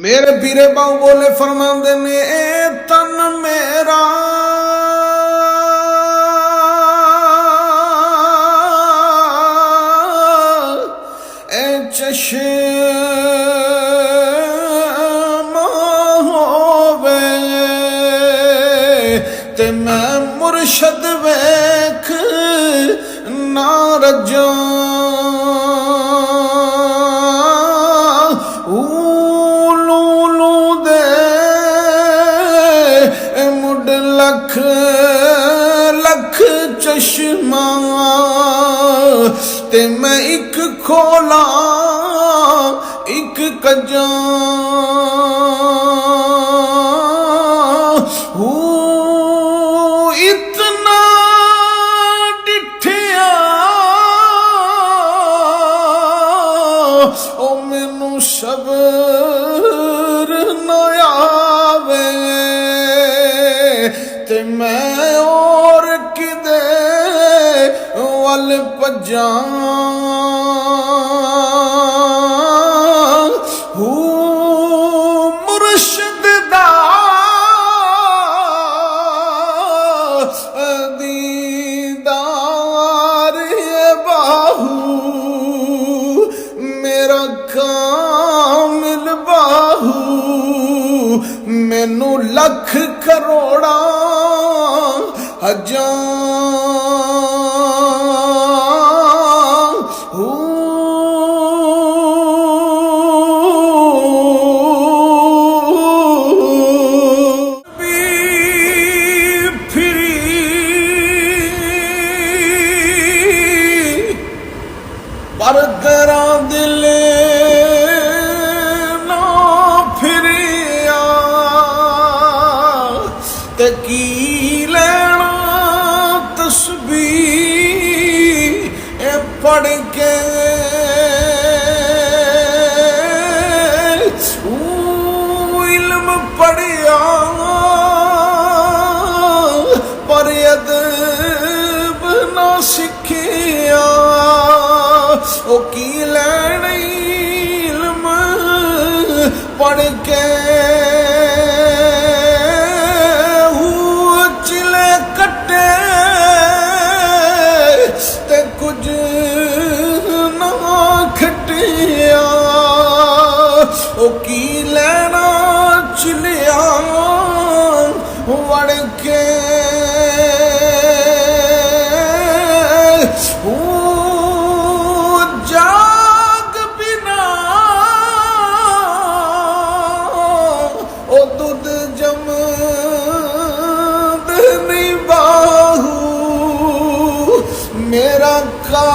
मेरे पीरे बाऊ बोले फरमाते ने ए तन मेरा ए चश्मा होवे ते मैं मुर्शद वेख ना रजा लख लख चश्मा ते मैं एक खोला एक कजा इतना डिठिया ओ मैनू सबर न आवे ते मैं और किदे वल भजा मुर्शद दा दीदार बाहू मेरा कामिल बाहू मैनू लख करोड़ा पर तेरा दिल ना फिरिया ते की लेना तस्बीह पढ़ के इल्म पढ़िया पर अदब ना सीखिया ओ की लेना इल्म पढ़ के चिले कट्टे ते कुछ ना खटिया ओ की लेना चिलिया वड़ के जाग बिना ओ दूध जम नहीं बाहू मेरा का